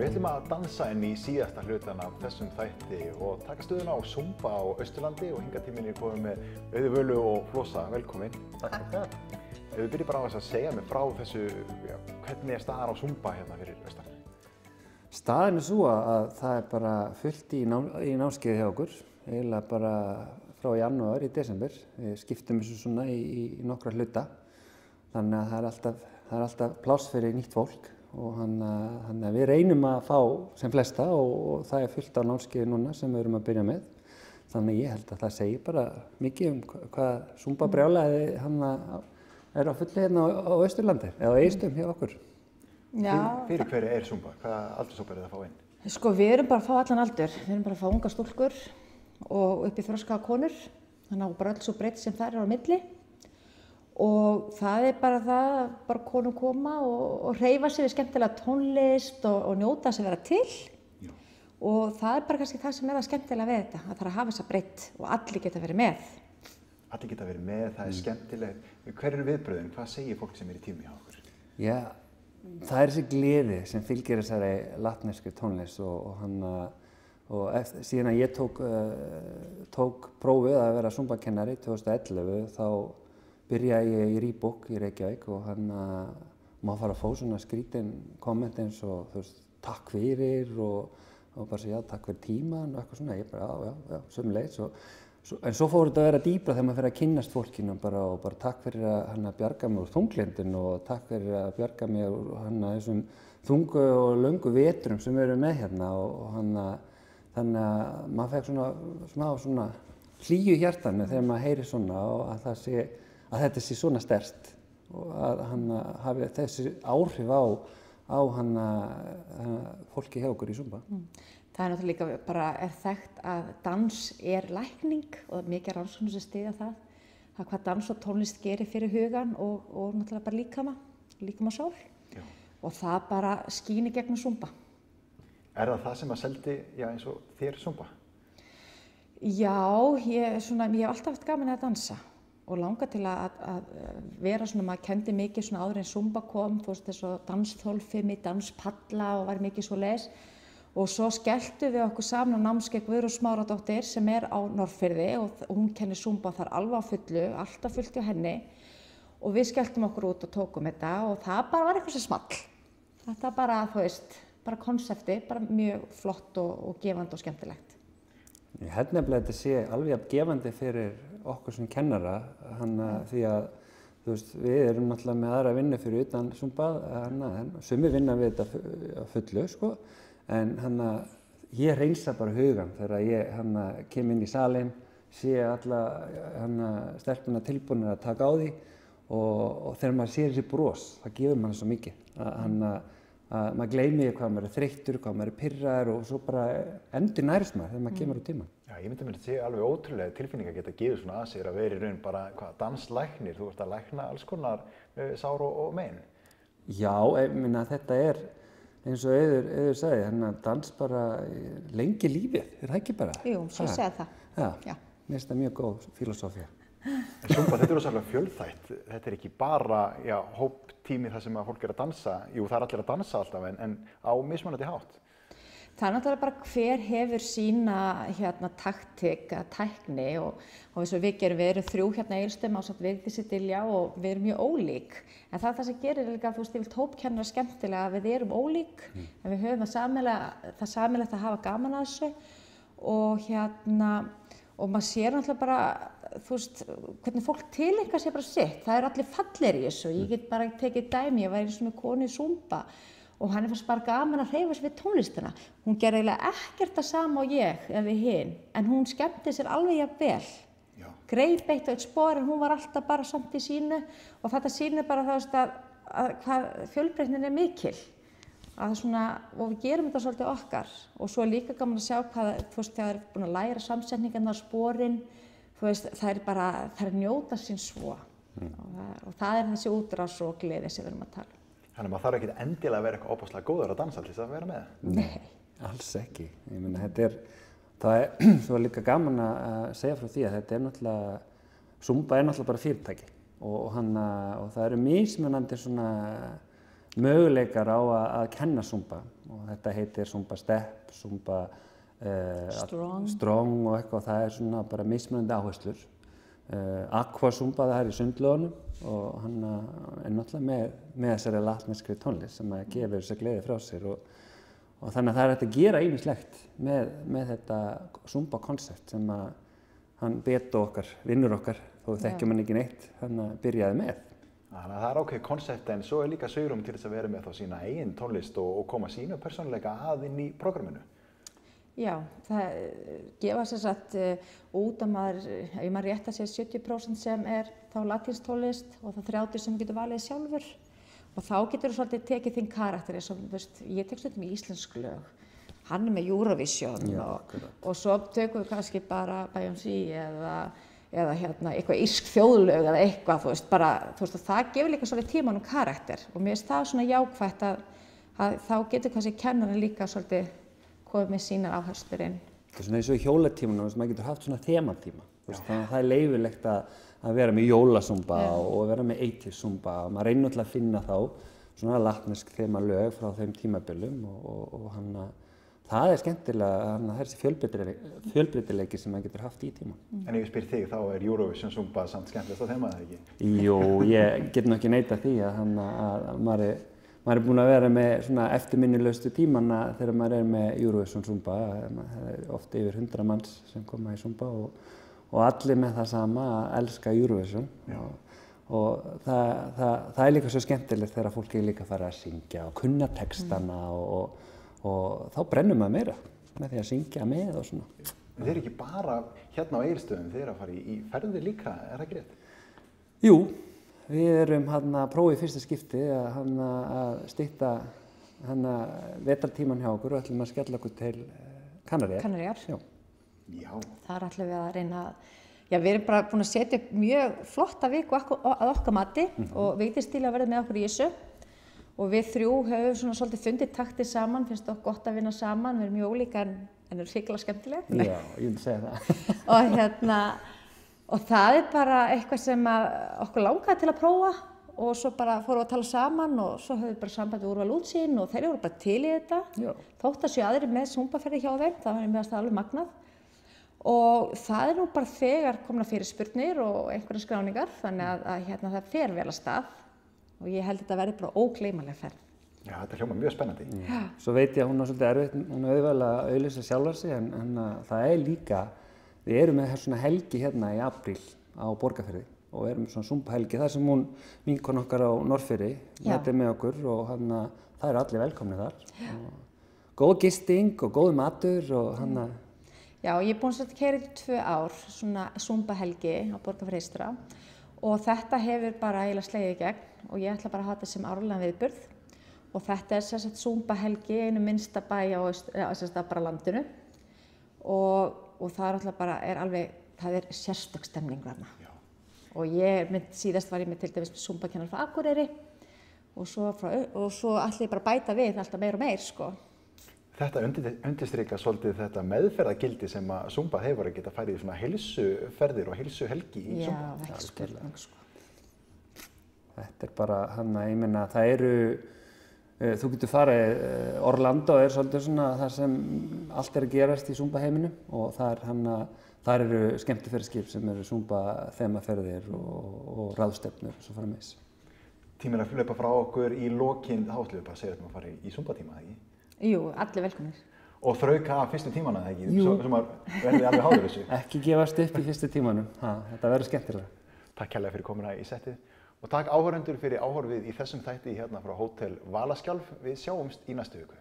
Við ætlum að dansa inn í síðasta hlutan af þessum þætti og taka stöðuna á Zumba á Austurlandi og hingað til mín er komið með Auði Völu og Flosa. Velkomin. Takk fyrir það. Ef við byrjum bara á þess að segja mig frá þessu, hvernig er staðan á Zumba hérna fyrir austan? Staðan er svo að það er bara fullt í námskeiði hjá okkur, eiginlega bara frá janúar í desember. Við skiptum þessu svona í nokkra hluta, þannig að það er alltaf pláss fyrir nýtt fólk. Og þannig að við reynum að fá sem flesta og það er fullt á námskeiði núna sem við erum að byrja með. Þannig ég held að það segir bara mikið hvað Zumba brjálæði er á fullu hérna á Austurlandi, eða Egilsstöðum hjá okkur. Já. Fyrir hverju er Zumba? Hvaða aldurshóp er það að fá inn? Sko, við erum bara að fá allan aldur. Við erum bara að fá unga stúlkur og upp í þroskaða konur. Þannig að bara öll svo breytt sem þær eru á milli. Og það er bara það að bara konur koma og hreyfa sig við skemmtilega tónlist og njóta þess að vera til. Já. Og það er bara kannski það sem er það skemmtilega við þetta, að það er að hafa þessa breytt og allir geta verið með. Allir geta verið með, það er skemmtilegt. Hver eru viðbröðin? Hvað segir fólk sem er í tími hjá okkur? Já, það er þessi gleði sem fylgir þessari latnesku tónlist og síðan að ég tók prófið að vera Zumba-kennari 2011 þá byrjaði ég í Reebok í Reykjavík og maður fara að fá svona skrítin komment eins og þú veist, takk fyrir og bara segja já, takk fyrir tíman og eitthvað svona, ég bara já, sömuleiðis en svo fór þetta að vera dýpra þegar maður fyrir að kynnast fólkinu og bara takk fyrir að bjarga mig úr þunglindin og takk fyrir að bjarga mig úr þessum þungu og löngu vetrum sem við erum með hérna og þannig að maður fekk svona hlýju í hjartanu þegar maður heyrir svona og að þetta sé svona sterkt og að hann hafi þessi áhrif á fólki hjá okkur í Zumba. Það er náttúrulega líka bara þekkt að dans er lækning og mikið rannsóknir sem styðja það hvað dans og tónlist gerir fyrir hugan og náttúrulega bara líkama sál. Já. Og það bara skín í gegnum Zumba. Er það sem að seldi eins og þér Zumba? Já, ég hef alltaf haft gaman að dansa. Og langar til að vera svona, maður kendi mikið svona áður en Zumba kom, þú veist þessu dansþolfimi, danspalla og var mikið svo leis. Og svo skelltum við okkur saman á námskeið Guðrún Smáradóttir sem er á Norðfirði og hún kennir Zumba þar alveg á fullu, alltaf fullt hjá henni. Og við skelltum okkur út og tókum þetta og það bara var eitthvað sem small. Þetta bara, þú veist, bara konsepti, bara mjög flott og gefandi og skemmtilegt. Ég held nefnilega að þetta sé alveg gefandi fyrir okkur sem kennara, því að þú veist, við erum náttúrulega með aðra vinnu fyrir utan Zumba, sumir vinna við þetta að fullu, sko, en ég reynsa bara hugan þegar ég kem inn í salinn, sé alla stelpuna tilbúinir að taka á því og þegar maður sér þessi bros, það gefur manni svo mikið, að maður gleymi hvað maður er þreyttur, hvað maður er pirraður og svo bara endur nærist maður þegar maður kemur úr tíman. Já, ég myndi mér að segja alveg ótrúlega tilfinning að geta gefið svona að sér að vera í raun bara danslæknir, þú ert að lækna alls konar sár og mein. Já, þetta er eins og Auður sagði, dans bara lengi lífið, það ekki bara? Jú, svo segja það. Já, mér finnst það mjög góð filosófía. En Zumba, þetta er rosalega fjölþætt, þetta er ekki bara hóptími þar sem að fólk er að dansa, jú það er allir að dansa alltaf en á mismunandi hátt. Það er náttúrulega bara hver hefur sína taktík, tækni og eins og við erum þrjú hérna í Egilsstöðum ásamt Vigdísi Diljá og við erum mjög ólík. En það er það sem gerir líka, þú veist, ég vil hópkennara skemmtilega að við erum ólík, en við höfum það sameiginlegt að hafa gaman að þessu og maður sér náttúrulega bara, þú veist, hvernig fólk tileinkar sér bara sitt. Það er allir fallegir í þessu. Ég get bara tekið dæmi, ég var eins og með konu í Zumba og hann fannst bara gaman að hreyfa sig við tónlistina. Hún gerði eiginlega ekkert það sama og ég eða við hin, en hún skemmti sér alveg jafn vel. Greip eitt og eitt spor en hún var alltaf bara samt í sínu og þetta sýnir bara að hvað fjölbreytnin er mikil. Og við gerum þetta svolítið okkar og svo er líka gaman að sjá hvað, þú veist, þegar það er búin að læra samsetningarnar, sporin, þú veist, það er njóta sín svo og það er þessi útrás og gleði sem við erum að tala. Þannig að maður þarf ekki endilega að vera eitthvað óbúslega góður að dansa til þess að vera með það? Nei, alls ekki. Ég meina, það er svo líka gaman að segja frá því að þetta er náttúrulega, Zumba er náttúrulega bara fyrirtæki og það eru mismunandi svona möguleikar á að kenna Zumba og þetta heitir Zumba Step, Zumba Strong og eitthvað, það svona bara mismunandi áherslur. Aqua Zumba það í sundlaugunum og hann er náttúrulega með þessari latneskri tónlist sem að gefur þessa gleði frá sér og þannig að það hægt að gera ýmislegt með þetta Zumba koncept sem að hann Beto okkar, vinnur okkar, þó þekkjum hann ekki neitt, hann byrjaði með. Þannig að það ákveðið konsept en svo líka svigrúm til þess að vera með þá sína eigin tónlist og koma sínu persónuleika inn í prógramminu. Já, það gefa sér satt út að maður, ef maður rétt að segja 70% sem þá latínsk tónlist og það 30% sem getur valið sjálfur og þá getur þú svolítið tekið þinn karakter eins og ég tek stundum í íslensk lög. Hann með Eurovision og svo tökum við kannski bara Beyoncé eða eitthvað írsk þjóðlög eða eitthvað, þú veist, það gefur líka svolítið tímanum karakter og mér finnst það svona jákvætt að þá getur kannski kennarinn líka svolítið komið með sínar áherslur inn. Það er svona eins og í hjólatímanum, maður getur haft svona þematíma, þannig að það er leyfilegt að vera með jólasúmba og vera með 80s súmba og maður reynir alltaf að finna þá svona latnesk þemalög frá þeim tímabilum og það er skemmtilega, það er þessi fjölbreytileiki sem maður getur haft í tíman. En ef ég spyr þig, þá er Eurovision Zumba samt skemmtilegt á þema, eða ekki? Jú, ég get nú ekki neitað því að maður er búinn að vera með svona eftirminnilaustu tímanna þegar maður er með Eurovision Zumba. Það er oft yfir 100 manns sem koma í Zumba og allir með það sama að elska Eurovision. Og það er líka svo skemmtilegt þegar fólk er líka að fara að syngja og kunna textana og þá brennum maður meira með því að syngja með og svona. Þeir eru ekki bara hérna á Egilsstöðum, þeir eru að fara í ferðir líka, er það ekki rétt? Jú, við erum að prófa í fyrsta skipti að stytta vetrartíman hjá okkur og ætlum að skella okkur til Kanaríar. Kanaríar? Já. Þar ætlum við að reyna við erum bara búin að setja upp mjög flotta viku að okkar mati og Vigdís til að verða með okkur í þessu. Og við þrjú höfum svona svolítið fundið taktið saman, finnst okkur gott að vinna saman, við erum mjög ólíka en erum hrikalega skemmtileg. Já, ég vil segja það. Og það er bara eitthvað sem okkur langaði til að prófa og svo bara fórum við að tala saman og svo höfum við bara samband við Úrval Útsýn og þeir voru bara til í þetta. Já. Þótt að séu aðrir með zumbaferði hjá þeim, það var mér alveg magnað. Og það er nú bara þegar komna fyrirspurnir og einhverjar skráningar, þannig að það fer vel að stað. Og ég held að þetta verði bara ógleymanleg ferð. Já, þetta hljómar mjög spennandi. Já. Svo veit ég að hún er svolítið erfitt, hún er auðvitað að auglýsa sjálfar sig en það er líka, við erum með svona helgi hérna í apríl á Borgarfirði og erum svona Zumba-helgi þar sem hún vinkona okkar á Norðfirði mætir með okkur og það eru allir velkomnir þar. Góð gisting og góð matur og Já, ég er búin að keyra í 2 ár svona Zumba-helgi á Borgarfirði eystra og þetta hefur bara eiginlega slegið í gegn og ég ætla bara að hafa þetta sem árlegan viðburð og þetta er sérstætt Zumba-helgi einu minnsta bæ á bara landinu og það er alltaf bara það er sérstök stemning þarna. Og síðast var ég með til dæmis með Zumba-kennar frá Akureyri og svo ætla ég bara að bæta við alltaf meir og meir sko. Þetta undirstrikar svolítið þetta meðferðagildi sem að Zumba hefur að geta færið í svona heilsuferðir og heilsuhelgi í Zumba. Já, ekki spurning sko. Þetta er bara ég meina það eru, þú getur farið, Orlando er svolítið svona þar sem allt er að gerast í Zumba heiminu og þar eru skemmtiferðaskip sem eru Zumba þemaferðir og ráðstefnur og svo framvegis. Tíminn að hlaupa frá okkur í lokin hátlöpa, segir þetta að fara í Zumba tíma, ekki? Jú, allir velkomnir. Og þrauka af fyrstu tímana, ekki? Jú. Svo maður verði alveg háður þessu. Ekki gefast upp í fyrstu tímanum, þetta verður skemmtilega. Takk kærlega fyrir komuna í settið og takk áhorfendur fyrir áhorfið í þessum þætti hérna frá Hótel Valaskjálf. Við sjáumst í næstu viku.